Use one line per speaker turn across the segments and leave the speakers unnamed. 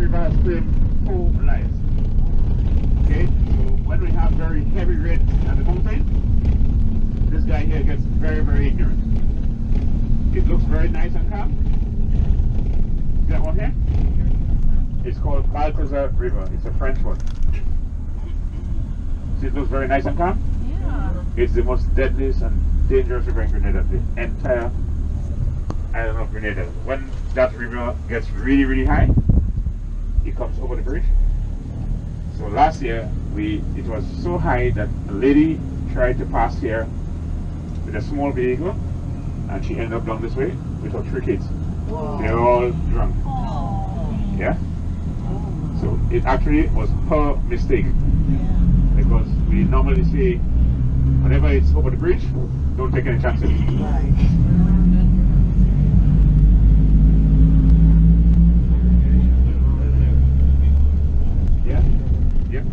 river has claimed 4 lives. Okay, so when we have very heavy rain at the mountain, this guy here gets very, very ignorant. It looks very nice and calm. See that one here? It's called Balthazar River. It's a French one. See, it looks very nice and calm? Yeah. It's the most deadliest and dangerous river in Grenada, the entire island of Grenada. When that river gets really, really high, it comes over the bridge. So last year, it was so high that a lady tried to pass here with a small vehicle, and she ended up down this way with her 3 kids. Whoa. They're all drunk. Aww. Yeah? So it actually was her mistake. Yeah. Because we normally say, whenever it's over the bridge, don't take any chances. Right. Yeah? Yeah.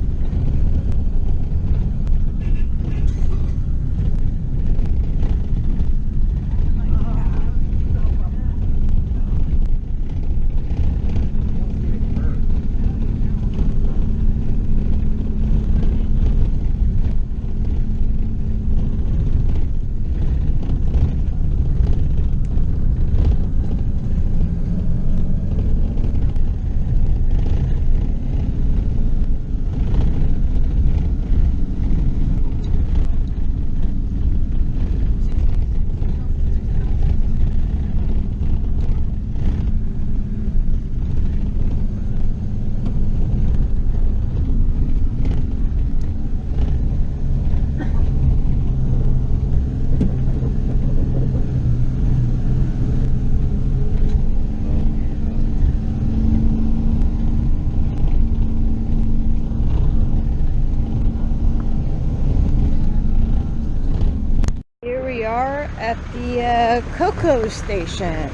At the cocoa station,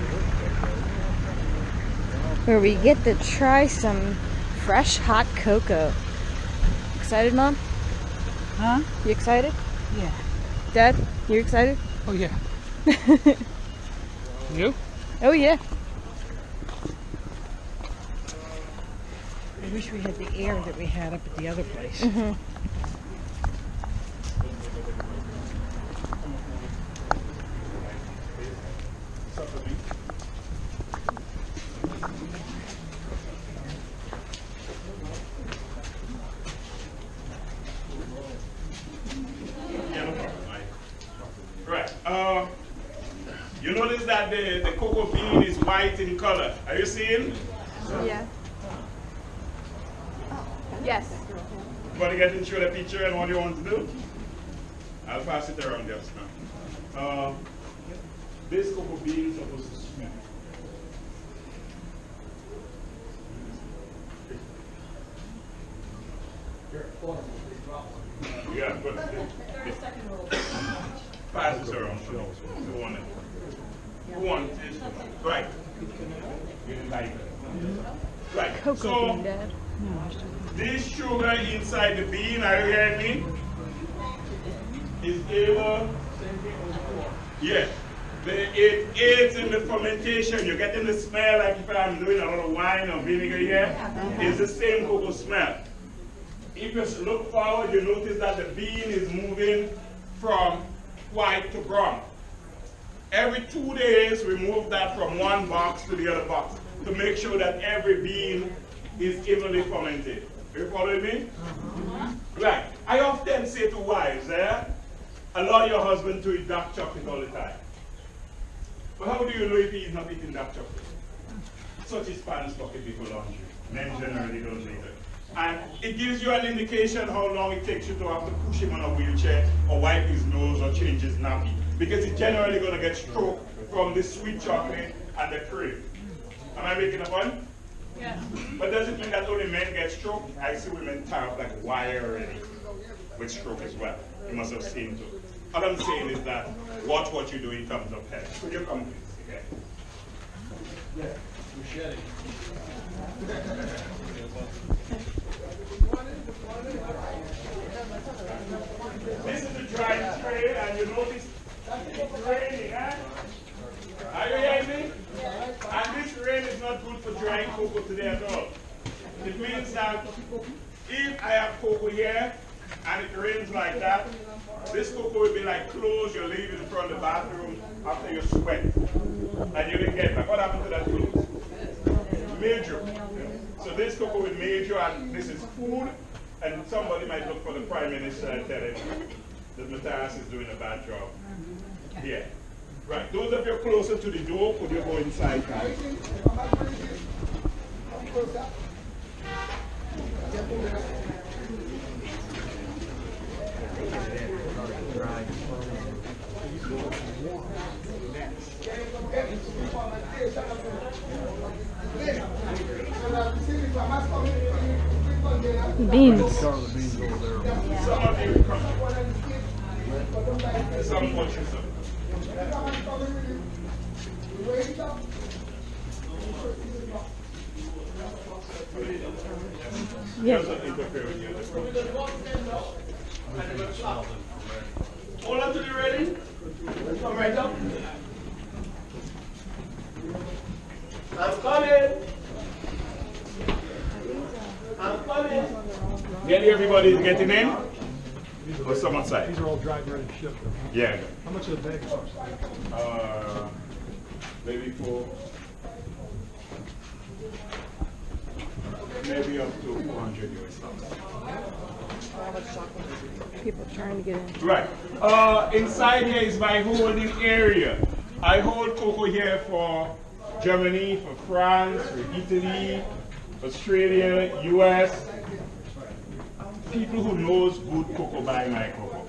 where we get to try some fresh hot cocoa. Excited, Mom?
Huh?
You excited?
Yeah.
Dad, you excited?
Oh yeah. You?
Oh yeah.
I wish we had the air that we had up at the other place.
Mm-hmm.
Right. You notice that the cocoa bean is white in color. Are you seeing?
Yeah. Yes.
You want to get into the picture and what you want to do? I'll pass it around just now. This cocoa bean is supposed to smell. Yeah, but pass this around. Who wants this? Right. You didn't like it. Right.
Cocoa bean, Dad.
This sugar inside the bean, are you hearing me? Is able. Yeah. It aids in the fermentation. You're getting the smell like if I'm doing a lot of wine or vinegar here. It's the same cocoa smell. If you look forward, you notice that the bean is moving from white to brown. Every 2 days, we move that from one box to the other box to make sure that every bean is evenly fermented. You following me? Right. I often say to wives, allow your husband to eat dark chocolate all the time. But how do you know if he's not eating dark chocolate? Such is Spanish pocket before laundry. Men generally don't eat it. And it gives you an indication how long it takes you to have to push him on a wheelchair or wipe his nose or change his nappy. Because he's generally going to get stroked from the sweet chocolate and the cream. Am I making a point? Yeah. But does it mean that only men get stroked? I see women tie up like wire already with stroke as well. You must have seen too. All I'm saying is that watch what you do in terms of health. Could you come please? Okay. Yeah. Machete. This is the dry tray, and you notice it's raining, huh? Are you hearing me? And this rain is not good for drying cocoa today at all. It means that if I have cocoa here and it rains like that, this cocoa will be like clothes you leave in front of the bathroom after you sweat. And you didn't get back. What happened to that clothes? Major. So this cocoa is major, and this is food. And somebody might look for the Prime Minister and tell him that Matthias is doing a bad job. Yeah. Right. Those of you closer to the door, could you go inside, guys?
Beans.
Some of you come. Some watch yourself.
Yeah.
Hold on to the railing. Come right up. I'm coming. I'm coming. Nearly everybody is getting in? Or some outside?
These are all dried ready to ship.
Yeah.
How much of the bag cost?
Maybe for maybe up to 400 US dollars.
People trying to get in.
Right. Inside here is my holding area. I hold cocoa here for Germany, for France, for Italy, Australia, US. People who knows good cocoa buy my cocoa.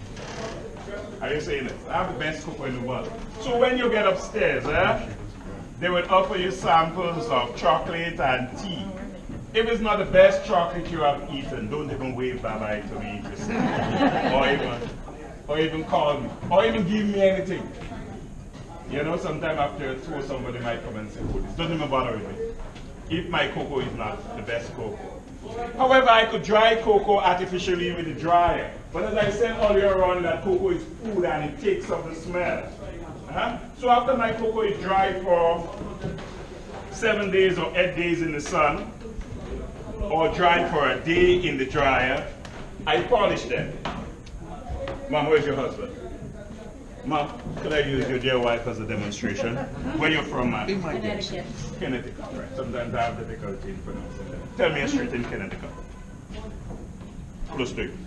Are you saying it? I have the best cocoa in the world. So when you get upstairs, they will offer you samples of chocolate and tea. If it's not the best chocolate you have eaten, don't even wave bye-bye to me or even call me, or even give me anything. You know, sometime after a tour, somebody might come and say, oh, this doesn't even bother with me, if my cocoa is not the best cocoa. However, I could dry cocoa artificially with a dryer. But as I said earlier on, that cocoa is food and it takes up the smell. So after my cocoa is dry for 7 days or 8 days in the sun, or dried for a day in the dryer, I polish them. Mom, where's your husband? Mom, could I use your dear wife as a demonstration? Where you're from, man?
Connecticut.
Connecticut, right. Sometimes I have difficulty in pronouncing that. Tell me a street in Connecticut. Close to you.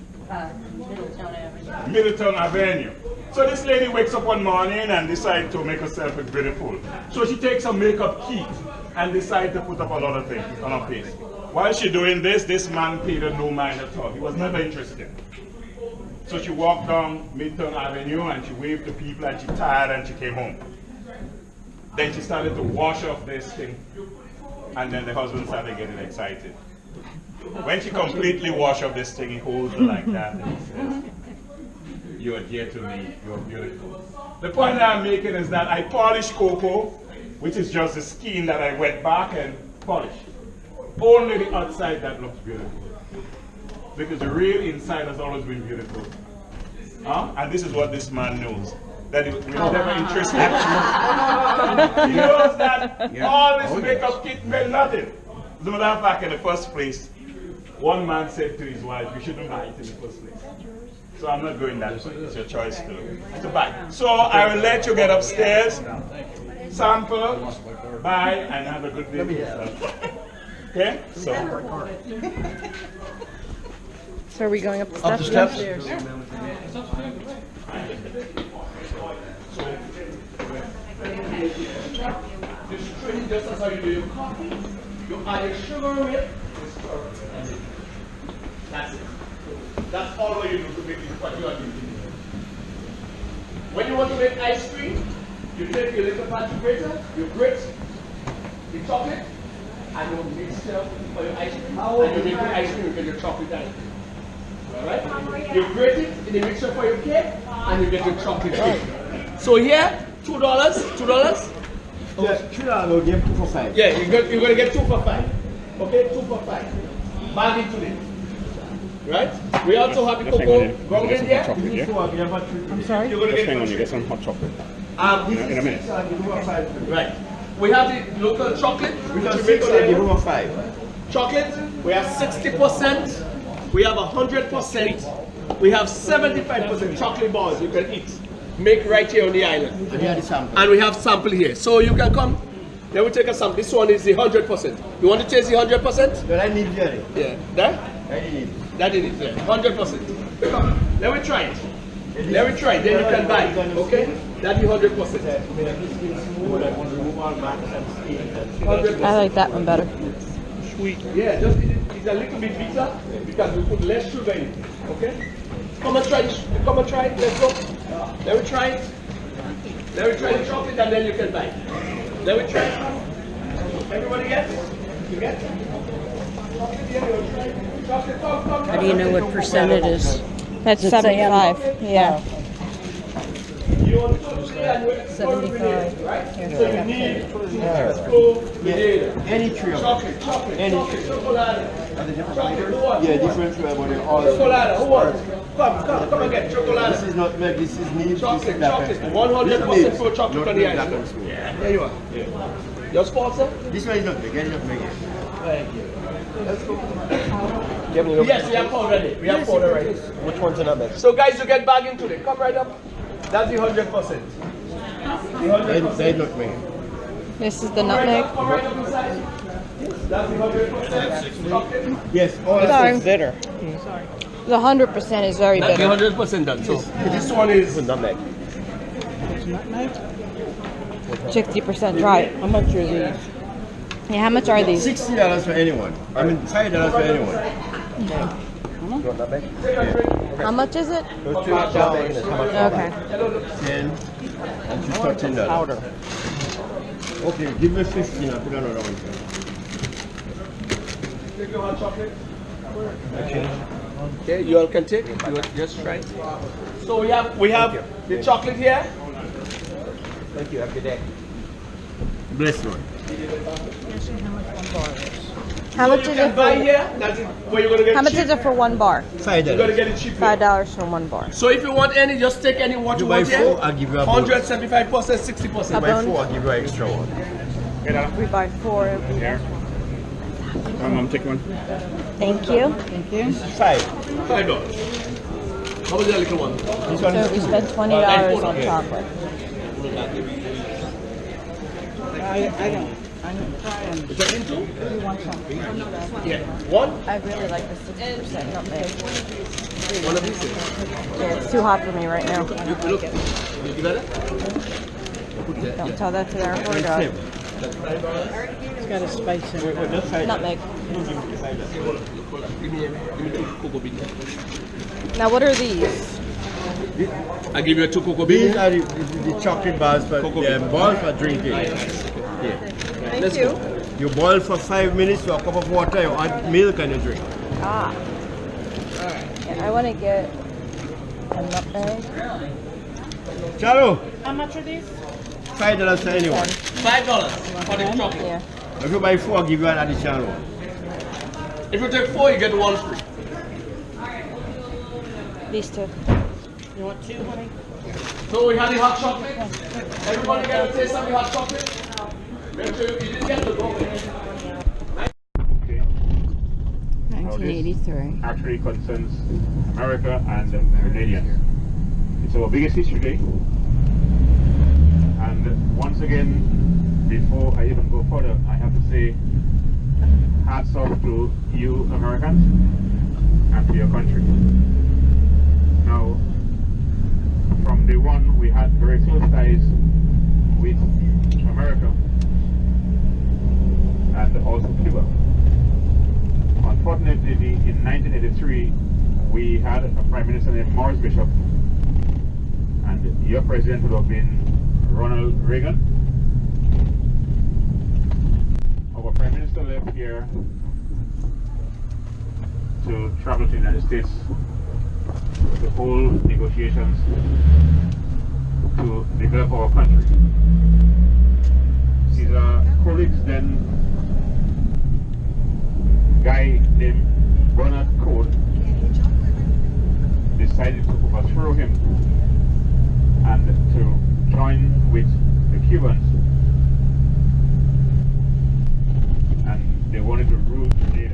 Middletown Avenue.
Middletown Avenue. So this lady wakes up one morning and decides to make herself look beautiful. So she takes her makeup kit and decides to put up a lot of things on her face. While she's doing this, this man paid her no mind at all. He was never interested. So she walked down Midtown Avenue and she waved to people and she tired and she came home. Then she started to wash off this thing. And then the husband started getting excited. When she completely washed off this thing, he holds her like that and he says, "You are dear to me, you are beautiful." The point that I'm making is that I polish cocoa, which is just the skin that I wet back and polish. Only the outside that looks beautiful. Because the real inside has always been beautiful. And this is what this man knows. That we're never interested. He knows that all this makeup kit meant nothing. As a matter of fact, in the first place, one man said to his wife, "You shouldn't buy it in the first place." So I'm not going that way. It's your choice to buy. So I will let you get upstairs, sample, buy, and have a good day for yourself. Okay? So
are we going up the steps?
Up the steps?
Upstairs.
Just train just as how you do your coffee. You add your sugar in it. That's it. That's all you do to make it what you are doing. When you want to make ice cream, you take your little batch grater, you grate the chocolate, and you mix it for your ice cream. And you make the ice cream, you get your chocolate ice cream. Alright? You grate it in the mixer for your cake, and you get your chocolate cake. So here, $2, $2.
Yes, $2 will give 2 for 5.
Yeah, you're going to get 2 for 5. Okay, 2 for 5. Bargain today. Right? We also have the cocoa ground in here.
I'm sorry?
You're going to
Hang on, you get some hot chocolate.
in
a minute.
Right. We have the local chocolate, which
Because
we make
6,
on
I give
the
him a 5.
Chocolate, we have 60%, we have 100%, we have 75% chocolate bars you can eat. Make right here on the island.
And here the sample.
And we have sample here. So you can come, then we take a sample. This one is the 100%. You want to taste the 100%?
But I need Jerry.
Yeah. That?
I need.
That is it, yeah. 100%. Come, let me try it. Let me try it, then you can buy it, okay? That's the 100%.
I like that one better.
Sweet. Yeah, just it's a little bit bitter because we put less sugar in it, okay? Come and try it. Come and try it. Let's go. Let me try it. Let me try the chocolate and then you can buy it. Let me try it. Everybody get? You get?
How do you know what percent it is?
That's
Does it say on
75. Yeah.
You want to 75, right? So you need
Any three of them.
chocolate,
Any
chocolate,
three.
chocolate.
Yeah, different flavor, but they're all.
Chocolate, who wants? Come and get chocolate.
This is not milk, this is meat, this
Chocolate,
is black
chocolate.
pepper.
100% pure chocolate
Not
on the
milk, black
island.
pepper.
There you are. Your sponsor?
This one is not milk, get it not milk.
Thank you. Yes, we have powder ready. We have powder ready.
Which one's in that mix?
So guys, you get bagging today. Come right up. That's the 100%.
They not milk.
This is the nutmeg.
Come right up inside. That's the 100% chocolate.
Yes, all
Sorry.
bitter.
The 100% is very
That's the
bitter.
100% done. So this one is
Nutmeg.
60% dry.
How much are these?
Yeah, how much are these?
$60 for anyone. I mean, $5 for anyone.
How much is it? Okay.
10 and $13. Powder. Okay, give me 15. I'll put another one.
Take your hot chocolate. Okay, you all can take it. You just try it. So we have the chocolate here.
Thank you. Have a good day. Bless you.
How much is
You
it
can buy
for?
here. That's it. Where you're gonna get
How much
cheap.
is it for one bar?
You're gonna
$5.
get it cheap. here.
$5 for one bar.
So if you want any, just take any what you
You buy
want here.
4, I'll give you a bonus.
175%, 60%.
Buy 4, I'll give you an extra one.
We buy 4.
Take one.
Thank you.
Thank you.
$5.
$5. How much is that little one?
This one
So we
is
spent $20 on chocolate.
I don't try them.
Is that into?
You want something?
Yeah. One?
I really like the 60% nutmeg.
One of these.
Yeah, it's too hot for me right now.
You look. You got it?
Don't tell that to our poor dog.
It's got a spice in it.
just $5.
Nutmeg.
Give me two cocoa beans.
Now what are these?
I give you 2 cocoa beans.
These are the chocolate bars for balls for drinking. Here.
Thank you.
You boil for 5 minutes to a cup of water, you add milk and you drink.
Ah. Yeah, I want to get a nutmeg.
Chalo,
How much are these?
$5 for anyone.
$5 for the chocolate.
Yeah.
If you buy 4, I'll give you an additional one.
If you take 4, you get 1 free.
These two.
You want 2, honey?
So we have the hot chocolate. Everybody get a taste of the hot chocolate. Make sure you didn't get the go.
1983.
Actually concerns America and the Grenadians. It's our biggest history day. And once again, before I even go further, I have to say hats off to you Americans and to your country. Now, from day one, we had very close ties with America and also Cuba. Unfortunately, in 1983, we had a Prime Minister named Morris Bishop, and your president would have been Ronald Reagan. Our Prime Minister left here to travel to the United States to hold negotiations to develop our country. His colleagues then, guy named Bernard Code, decided to overthrow him and to join with the Cubans, and they wanted to rule the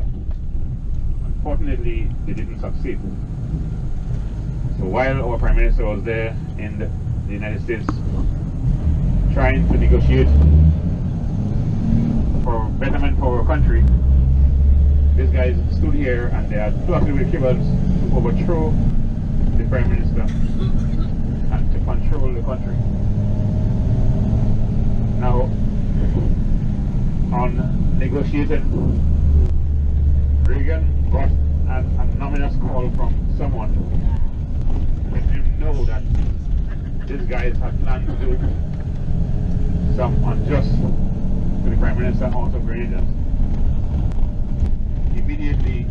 unfortunately, they didn't succeed. So while our Prime Minister was there in the United States trying to negotiate for betterment for our country, these guys stood here and they are plotting with Cubans to overthrow the Prime Minister and to control the country. Now, on negotiating, Reagan got an anonymous call from someone letting him know that these guys had planned to do some unjust to the Prime Minister out of Grenada. Immediately,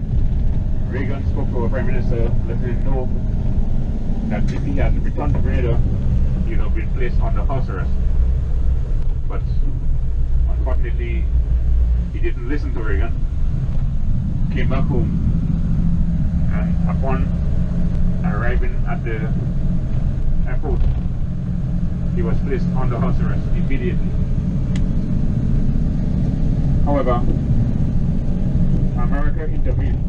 Reagan spoke to our Prime Minister, letting him know that if he had returned to Grenada, he would have been placed under house arrest. But unfortunately, he didn't listen to Reagan, came back home, and upon arriving at the airport, he was placed under house arrest immediately. However, America intervened,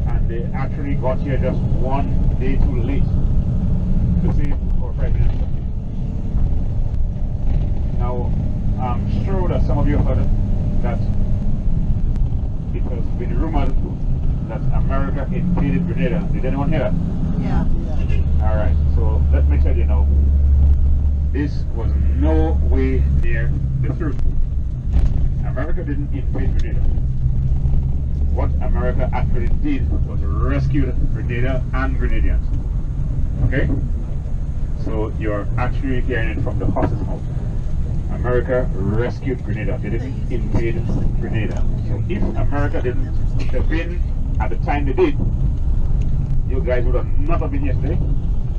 and they actually got here just 1 day too late to save our Prime Minister. Now, I'm sure that some of you heard that it has been rumored that America invaded Grenada. Did anyone hear that?
Yeah.
Alright, so let me tell you now, this was no way near the truth. America didn't invade Grenada. What America actually did was rescue Grenada and Grenadians. Okay? So you're actually hearing it from the horse's mouth. America rescued Grenada. They didn't invade Grenada. So if America didn't intervene at the time they did, you guys would have not have been here today,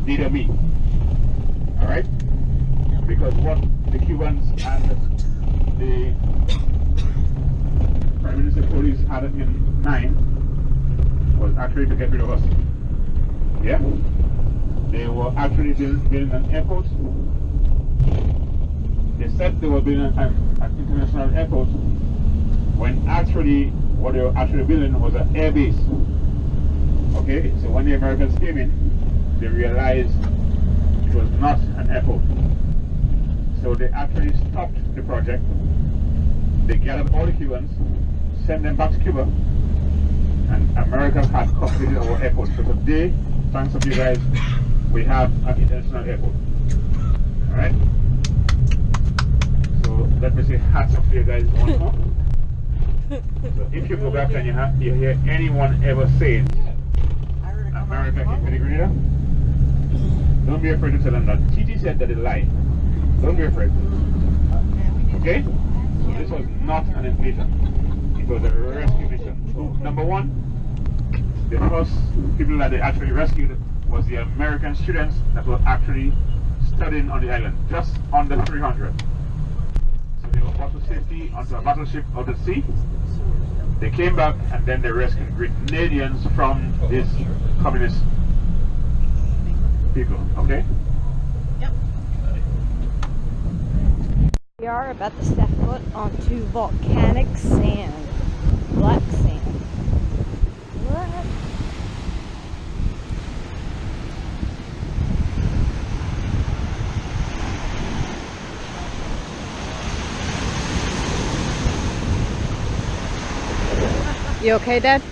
neither me. Alright? Because what the Cubans and the Prime Minister police had in mind was actually to get rid of us. Yeah? They were actually building an airport. They said they were building an international airport when actually what they were actually building was an air base. Okay, so when the Americans came in, they realized it was not an airport. So they actually stopped the project. They gathered all the Cubans, sent them back to Cuba, and America had completed our airport. So today, thanks to you guys, we have an international airport. Alright? So let me say hats off to you guys once more. So if you go back and you hear anyone ever say America invaded Grenada, don't be afraid to tell them that TT said that they lied. Don't be afraid. Okay? So this was not an invasion. It was a rescue mission. So number one, the first people that they actually rescued was the American students that were actually studying on the island, just under 300. So they were brought to safety onto a battleship out at sea. They came back and then they rescued Grenadians from these communist people, okay?
Yep. We are about to step foot onto volcanic sand. Black sand. What? You okay, Dad?